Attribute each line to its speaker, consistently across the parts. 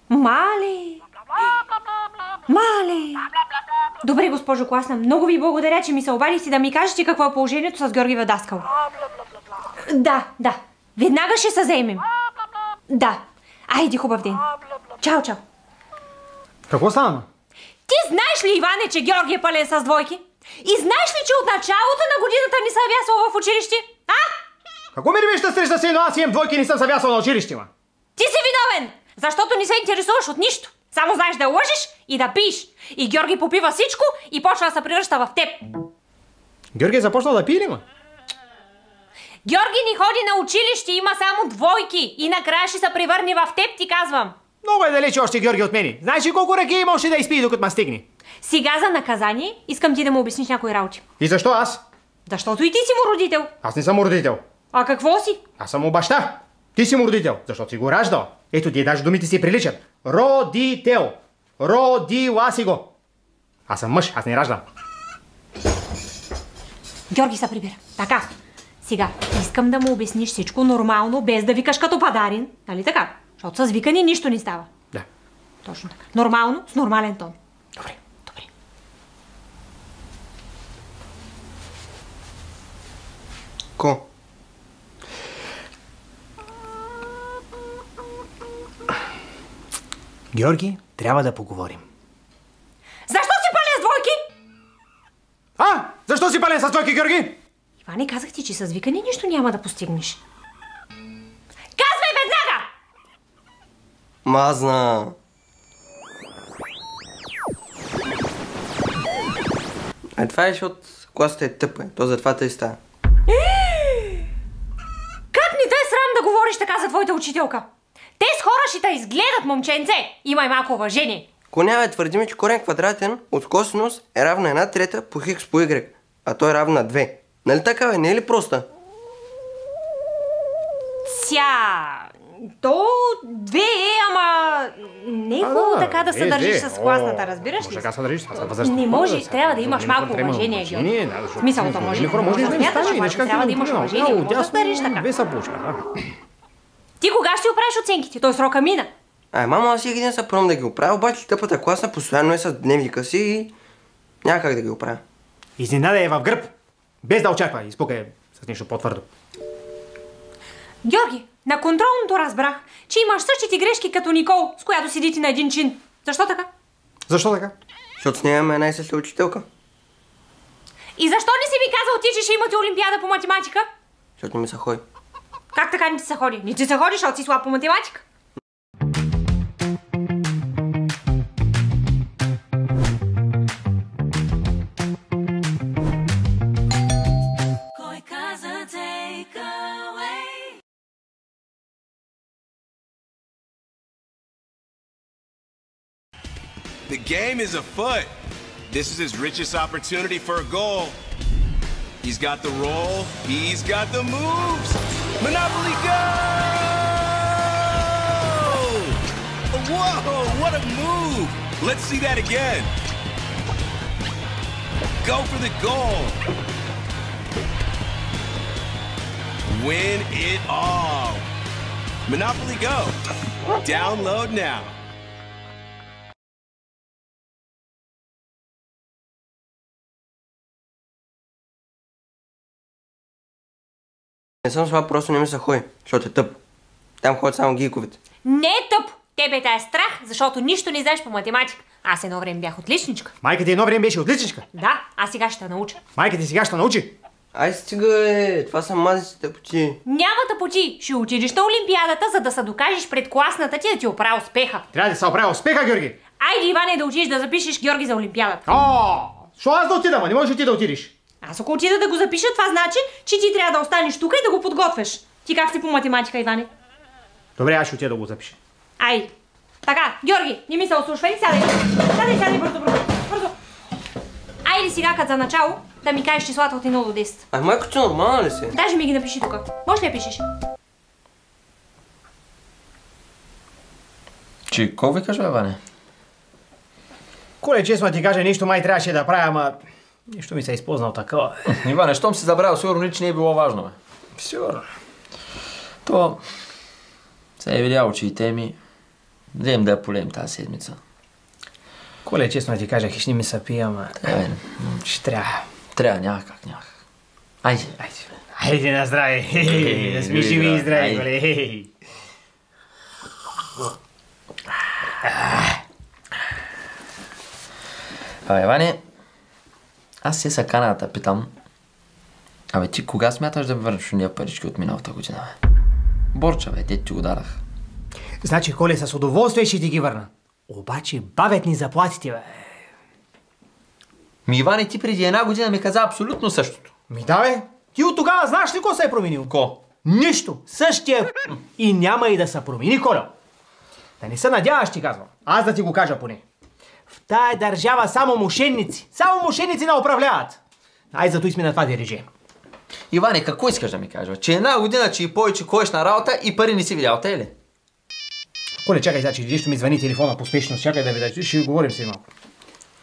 Speaker 1: Мале! Мале! Добре, госпожо класна, много ви благодаря, че ми се обадихте да ми кажете какво е положението с Георгиева даскал. Да. Веднага ще се заемем. Да. Айде, хубав ден. Чао.
Speaker 2: Какво стана?
Speaker 1: Ти знаеш ли, Иване, че Георги е пълен с двойки? И знаеш ли, че от началото на годината не се завясвал в училище? А?
Speaker 2: Какво ми ревиш да среща се, но аз имам двойки и не съм завясвал на училище, ма?
Speaker 1: Ти си виновен, защото не се интересуваш от нищо. Само знаеш да лъжеш и да пиеш. И Георги попива всичко и почва да се превръща в теб.
Speaker 2: Георги е започнал да пие ли, ма?
Speaker 1: Георги не ходи на училище, има само двойки. И накрая ще се превърне в теб, ти казвам.
Speaker 2: Много е далече още Георги от мене. Знаеш ли колко ръки има още да изпие, докато ма стигне?
Speaker 1: Сега за наказание искам ти да му обясниш някои работи.
Speaker 2: И защо аз?
Speaker 1: Защото и ти си му родител.
Speaker 2: Аз не съм му родител.
Speaker 1: А какво си?
Speaker 2: Аз съм му баща. Ти си му родител, защото си го раждал. Ето ти даже думите си приличат. Родител. Родила си го. Аз съм мъж, аз не раждам.
Speaker 1: Георги се прибира. Така. Сега, искам да му обясниш всичко нормално, без да викаш като падарин. Нали така? Защото с викане нищо не става.
Speaker 2: Да.
Speaker 1: Точно така. Нормално, с нормален тон.
Speaker 2: Добре.
Speaker 3: Ко?
Speaker 2: Георги, трябва да поговорим.
Speaker 1: Защо си пълен с двойки?
Speaker 2: Защо си пълен с двойки, Георги?
Speaker 1: Иване, казах ти, че с викане нищо няма да постигнеш. Казвай веднага!
Speaker 3: Мазна. Това е, защото класата е тъпа. То затова тъй става.
Speaker 1: Как не те е срам да говориш така за твоята учителка? Те с хора ще те изгледат, момченце! Имай малко уважение!
Speaker 3: Коня твърдим, че корен квадратен от косинус е равна 1/3 по хикс по y, а той е равна на 2. Нали така, бе? Не е ли проста?
Speaker 1: То 2 е, ама не е хубаво така да се държиш с класната, разбираш ли?
Speaker 2: Може така се държиш, аз съм възрастен.
Speaker 1: Не може, трябва да имаш малко уважение, Георги. Смисълто може. Трябва да имаш уважение, може да дариш така. Ти кога ще оправиш оценките? Той срока мина.
Speaker 3: Мамо, аз всеки ден се пробвам да ги оправя, обаче тъпата класна постоянно е с дневника си и няма как да ги оправя.
Speaker 2: Изненада е в гръб, без да очаква. Изпукай с нещо по-твърдо.
Speaker 1: Георги, на контролното разбрах, че имаш същите грешки като Никол, с която седите на един чин. Защо така?
Speaker 2: Защо така?
Speaker 3: Защото с нея имаме една и съща учителка.
Speaker 1: И защо не си ми казал ти, че ще имате олимпиада по математика?
Speaker 3: Защото не ми се ходи.
Speaker 1: Как така не ти се ходи? Не ти се ходи, защото си слаб по математика.
Speaker 4: The game is afoot. This is his richest opportunity for a goal. He's got the roll. He's got the moves. Monopoly go! Whoa, what a move. Let's see that again. Go for the goal. Win it all. Monopoly Go. Download now.
Speaker 3: Не съм слаб, просто не ми се ходи, защото е тъп. Там ходят само гиковете.
Speaker 1: Не е тъп! Тебе те е страх, защото нищо не знаеш по математика. Аз едно време бях отличничка.
Speaker 2: Майка ти едно време беше отличничка.
Speaker 1: Да, а сега ще науча.
Speaker 2: Майка ти сега ще научи.
Speaker 3: Ай стига, това са мазици тъпоти.
Speaker 1: Няма тъпоти. Ще отидеш на олимпиадата, за да се докажеш пред класната ти да ти оправя успеха.
Speaker 2: Трябва да се оправя успеха, Георги.
Speaker 1: Айде, Иване, да отидеш да запишеш Георги за олимпиадата.
Speaker 2: Що аз да отида, ма? Не можеш ти да отидеш.
Speaker 1: Аз ако отида да го запиша, това значи, че ти трябва да останеш тук и да го подготвяш. Ти как си по математика, Иване?
Speaker 2: Добре, аз ще отида да го запиша.
Speaker 1: Айде. Така, Георги, не ми се ослушвай, сядай, бързо. Айде сега, като за начало, да ми кажеш числата от 1 до 10.
Speaker 3: Ай, майко, че нормална ли си?
Speaker 1: Даже ми ги напиши тук. Може ли я пишеш?
Speaker 5: Че, какво викаш, бе, Ване?
Speaker 2: Коле, честно ти кажа, нещо май трябваше да правя, ама нищо ми се е използвал такова.
Speaker 5: Иване, щом си забравил, сигурно нищо не е било важно, бе.
Speaker 2: Сигурно.
Speaker 5: То се е видяло, че и теми Вземем да я полеем тази седмица.
Speaker 2: Коле, честно ти кажа, хищни ми са пия, ама... Ще трябва.
Speaker 5: Трябва, няма как. Айде.
Speaker 2: Айде на здраве. Да сме живи и здрави, коле.
Speaker 5: Иване, аз се са кана да те питам. Абе, ти кога смяташ да ми върнеш уния парички от миналата година, бе? Борча, бе, те ти го дадах.
Speaker 2: Значи, Коле, с удоволствие ще ти ги върна. Обаче бавят ни заплатите, бе.
Speaker 5: Иване, ти преди една година ми каза абсолютно същото.
Speaker 2: Да, бе. Ти от тогава знаеш ли какво се е променил?
Speaker 5: Ко?
Speaker 2: Нищо. Същия и няма и да се промени, Коле. Да не се надяваш, ти казвам. Аз да ти го кажа поне. В тая държава само мошенници не управляват. Ай, зато и сме на това дереже.
Speaker 5: Иване, какво искаш да ми кажеш? Че една година, че и повече ходиш на работа и пари не си видял, те ли?
Speaker 2: Коле, чакай сега, че нещо ми звъни телефона по спешност. Чакай да видя, ще говорим си малко.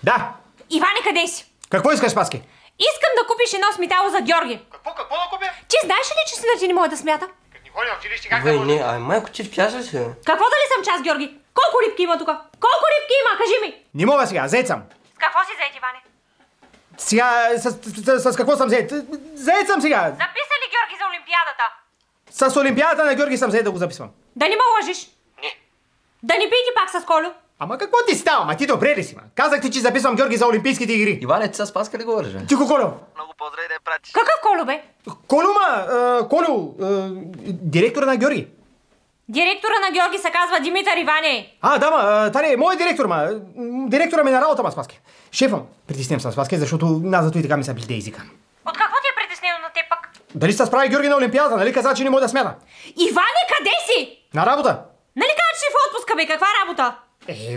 Speaker 2: Да!
Speaker 1: Иване, къде си?
Speaker 2: Какво искаш, Спаски?
Speaker 1: Искам да купиш едно сметало за Георги.
Speaker 2: Какво да купя?
Speaker 1: Ти знаеш ли, че синът ти не може да смята?
Speaker 2: Не ходи на училище, как да
Speaker 3: Не, майко, ти в час ли си?
Speaker 1: Какво дали съм час, Георги? Колко рибки има тук? Колко рибки има? Кажи ми!
Speaker 2: Не мога сега, зает съм.
Speaker 1: С какво си заед, Иване?
Speaker 2: Сега, с какво съм зает? Зает съм сега.
Speaker 1: Записа ли Георги за Олимпиадата?
Speaker 2: С Олимпиадата на Георги съм зает да го записвам.
Speaker 1: Да не ме лъжиш?
Speaker 2: Не.
Speaker 1: Да не пийте пак с Колю?
Speaker 2: Ама какво ти става? Ма ти добре ли си, ма? Казах ти, че записвам Георги за Олимпийските игри.
Speaker 5: Иване, ти с Спаска ли говориш, бе?
Speaker 2: Тихо, Колю.
Speaker 5: Много поздрави да я пратиш.
Speaker 1: Какъв Колю, бе?
Speaker 2: Колю, директора на Георги.
Speaker 1: Директора на Георги се казва Димитър, Иване.
Speaker 2: Да, таре, моят директор, директора ми на работа, Спаски. Шефам, притесням съм, Спаски, защото нас зато и така ми се блиде езика.
Speaker 1: От какво ти е притеснено на теб пък?
Speaker 2: Дали се справи Георги на Олимпиадата, нали каза, че не може да смята?
Speaker 1: Иване, къде си?
Speaker 2: На работа.
Speaker 1: Нали кажа, че си в отпуска, бе? Каква работа?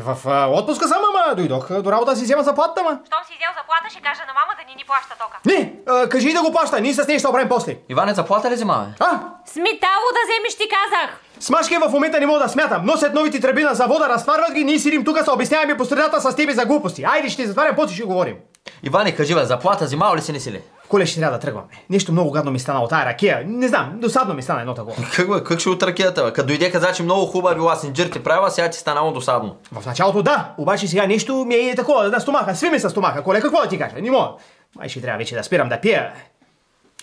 Speaker 2: В отпуска съм, ама дойдох до работа си взема заплатата, ма.
Speaker 1: Щом си взел заплата, ще кажа на мама да ни плаща тока.
Speaker 2: Не, кажи да го плаща, ние с нея ще оправим после.
Speaker 5: Иване, заплата ли взема, бе?
Speaker 1: Сметало да вземеш, ти казах.
Speaker 2: Смашки в момента не мога да смятам. Носят новите тръби на завода, разтварват ги, ние сидим тук, се обясняваме по средата с тебе за глупости. Айде, ще затварям, после ще говорим.
Speaker 5: Иване, кажи, бе, заплата взимал ли си, не си ли?
Speaker 2: Коле, ще трябва да тръгваме. Нещо много гадно ми стана от тая ракия. Не знам, досадно ми стана едно такова.
Speaker 5: Как ще от ракията, бе? Като дойде каза, че много хубава била синджир ти правила, сега ти станало досадно.
Speaker 2: В началото да, обаче сега нещо ми е такова, на стомаха, свиме с стомаха. Коле, какво да ти кажа? Не мога. Май ще трябва вече да спирам да пия.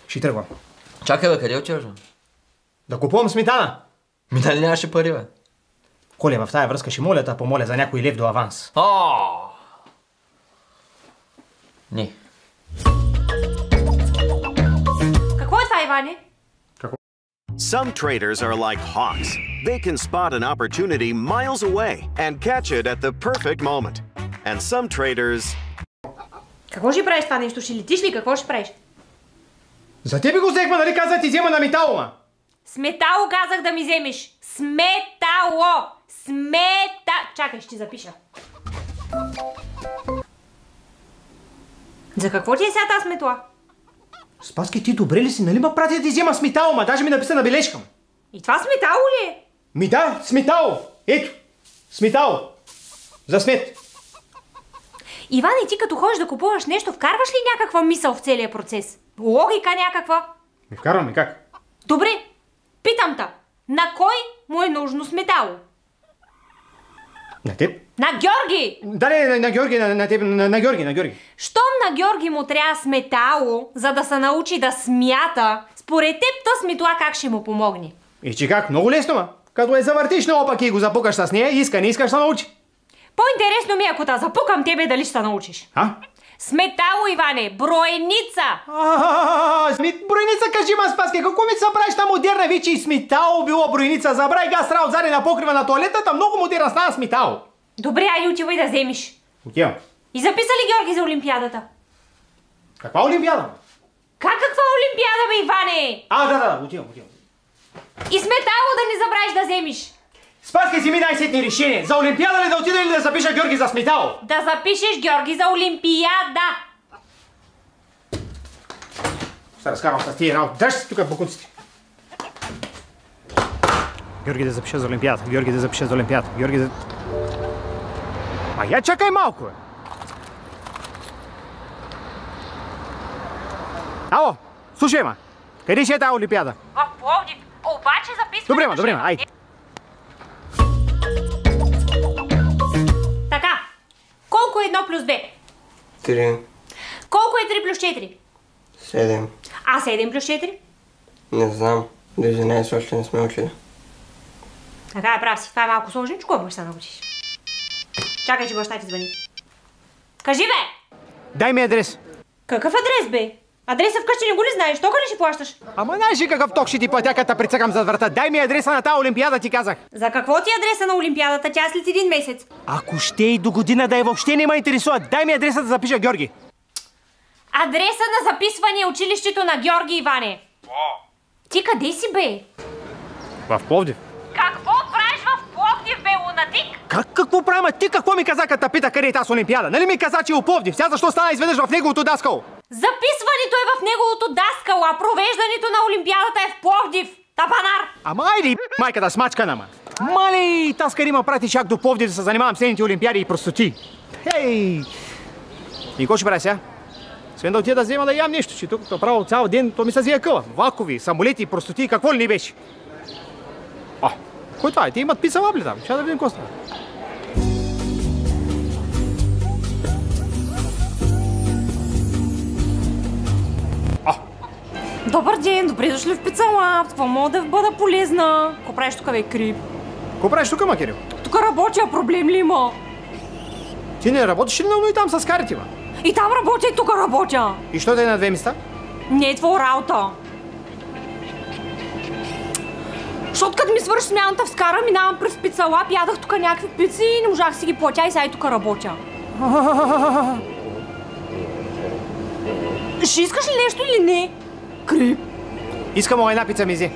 Speaker 2: Ще тръгвам.
Speaker 5: Чакай, бе, къде отиваш, бе?
Speaker 2: Да купувам сметана.
Speaker 5: Дали нямаше пари, бе?
Speaker 2: Коле, в тая връзка ще моля да помоля за някой лев до аванс.
Speaker 5: Не.
Speaker 1: Какво е това, Иване?
Speaker 6: Some traders are like hawks. They can spot an opportunity miles away and catch it at the perfect moment. And some traders...
Speaker 1: Какво ще правиш това нещо? Ще летиш ли? Какво ще правиш?
Speaker 2: За тебе го взехме, нали каза ти взема на метало, ма?
Speaker 1: Сметало казах да ми вземеш. Сметало! Чакай, ще запиша. За какво ти е сега тази сметла?
Speaker 2: Спаски, ти добре ли си? Нали ма пратя да ти взема сметало, ма? Даже ми написа на бележка.
Speaker 1: И това сметало ли е?
Speaker 2: Ми да, сметало. Ето, сметало. За смет.
Speaker 1: Иван, и ти като ходиш да купуваш нещо, вкарваш ли някаква мисъл в целия процес? Логика някаква?
Speaker 2: Ми вкарвам и как?
Speaker 1: Добре, питам те. На кой му е нужно сметало?
Speaker 2: На теб?
Speaker 1: На Георги!
Speaker 2: Да, не, на Георги, на теб, на Георги.
Speaker 1: Щом на Георги му трябва сметало, за да се научи да смята, според теб та сметла как ще му помогне?
Speaker 2: И че как? Много лесно, ма. Като я завъртиш наопак и го запукаш с нея, не искаш да научи.
Speaker 1: По-интересно ми е, ако те запукам тебе, дали ще научиш. Сметало, Иване, бройница!
Speaker 2: Бройница, кажи ма, Спаски, какво ми се правиш та модерна вече и сметало било бройница? Забрай газ отзади на покрива на тоалетата, много модерна стана сметало.
Speaker 1: Добре, айде отивай да вземеш.
Speaker 2: Отивам.
Speaker 1: И записа ли Георги за Олимпиадата?
Speaker 2: Каква Олимпиада?
Speaker 1: Как каква Олимпиада, бе, Иване?
Speaker 2: Да, отивам.
Speaker 1: И сметало да не забравиш да вземеш.
Speaker 2: Спаски, си ми най-сетни решение. За Олимпиада ли да отида или да запиша Георги за сметало?
Speaker 1: Да запишеш Георги за Олимпиада.
Speaker 2: Ще разкарвам с тия работи. Дръж се тук бокуците. Георги да запиша за Олимпиада. Георги да... А я чакай малко, бе. Ало, слушай, ма. Къде ще е тази Олимпиада?
Speaker 1: В Пловдив. Обаче записваме...
Speaker 2: Добре, ма, айде.
Speaker 1: плюс 2?
Speaker 3: 3.
Speaker 1: Колко е 3 плюс 4?
Speaker 3: 7.
Speaker 1: А 7 плюс 4?
Speaker 3: Не знам. До 11 още не сме учили.
Speaker 1: Така е, прав си. Това е малко сложничко, ако ще се научиш. Чакай, че баща ти звъни. Кажи, бе!
Speaker 2: Дай ми адрес.
Speaker 1: Какъв адрес, бе? Адреса вкъщи не го ли знаеш? Тока ли ще плащаш?
Speaker 2: Ама знаеш ли какъв ток ще ти платя, като прицъкам зад врата? Дай ми адреса на тази олимпиада, ти казах.
Speaker 1: За какво ти е адреса на олимпиадата? Тя след 1 месец.
Speaker 2: Ако ще и до година да въобще не ме интересува, дай ми адреса да запиша Георги.
Speaker 1: Адреса на записване е училището на Георги Иване. Ти къде си, бе?
Speaker 2: В Пловдив.
Speaker 1: Какво правиш в Пловдив, бе, лунатик?
Speaker 2: Какво правим? Ти какво ми каза, като пита къде е тази олимпиада? Нали ми каза, че е у Пловдив? Сега защо стана изведнъж в неговото даскало?
Speaker 1: Записването е в неговото даскало, а провеждането на олимпиадата е в Пловдив. Тапанар!
Speaker 2: Ама айде, майката смачка нама. Мале, таскари ма прати чак до Пловдив да се занимавам с нейните олимпиади и простоти. Хей! И какво ще правя сега? Свен да отида да взема да ям нещо, че тук право цял ден то ми се зия къла. Вакови, самолети, простоти, какво ли не беше? Кой това е? Те имат пица лапли там. Ще да видим какво става.
Speaker 1: Добър ден, добре дошли в Пица Лаб. Какво мога да бъда полезна? Какво правиш тук, бе, Крип?
Speaker 2: Какво правиш тук, ма, Кирил?
Speaker 1: Тук работя, проблем ли има?
Speaker 2: Ти не работиш ли много и там с карите, ма?
Speaker 1: И там работя, и тук работя.
Speaker 2: И що да е на две места?
Speaker 1: Не е твоя работа. Защото като ми свърши смяната в скара, минавам през Пица Лаб, ядах тук някакви пици и не можах да си ги платя и сега и тук работя. Ще искаш ли нещо или не? Крип.
Speaker 2: Искам една пица мизе.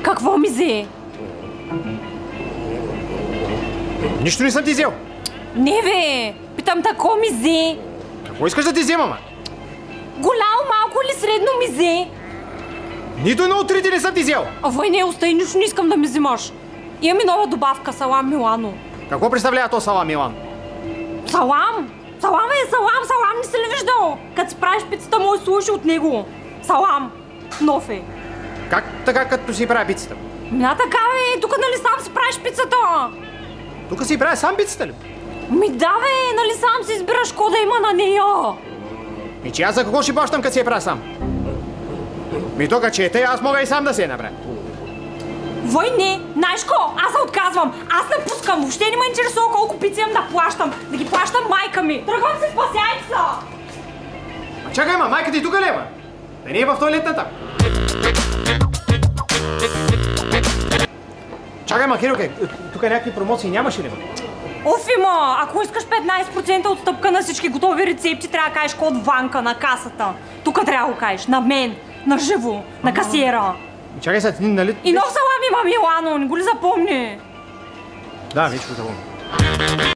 Speaker 1: Какво мизе?
Speaker 2: Нищо не съм ти взел.
Speaker 1: Не, бе. Питам тако мизе.
Speaker 2: Какво искаш да ти взема, ма?
Speaker 1: Голямо, малко или средно мизе?
Speaker 2: Нито едно от трите не съм ти взел.
Speaker 1: Авай, не, остай, нищо не искам да ми взимаш. Имам и нова добавка, салам Милано.
Speaker 2: Какво представлява то салам Милан?
Speaker 1: Салам? Салам е салам, салам не си ли виждал? Като си правиш пицата, му слушай от него. Салам. Нов е.
Speaker 2: Как така, като си прави пицата?
Speaker 1: Мина така, бе, тук нали сам си правиш пицата?
Speaker 2: Тук си прави сам пицата ли?
Speaker 1: Ми да, бе, нали сам си избираш какво да има на нея?
Speaker 2: И че аз за какво ще плащам, като си я правя сам? Ми тук, че е тъй, аз мога и сам да се я направя.
Speaker 1: Вой, не, Найшко, аз се отказвам. Аз напускам, въобще не ме интересува колко пици имам да плащам. Да ги плащам майка ми. Тръгвам се, спасяйте се!
Speaker 2: А чакай, ма, майка ти тук ли е, ма? Да не е в тоалетната. Чакай, ма, Кирилке, тук някакви промоции нямаше ли, ма?
Speaker 1: Офима, ако искаш 15% отстъпка на всички готови рецепти, трябва да кажеш код Ванка на касата. Тук трябва да го кажеш, на мен, на живо, на касиера.
Speaker 2: Чакай сега, нали?
Speaker 1: И нов салам има Милано, не го ли запомни?
Speaker 2: Да, вече го запомня.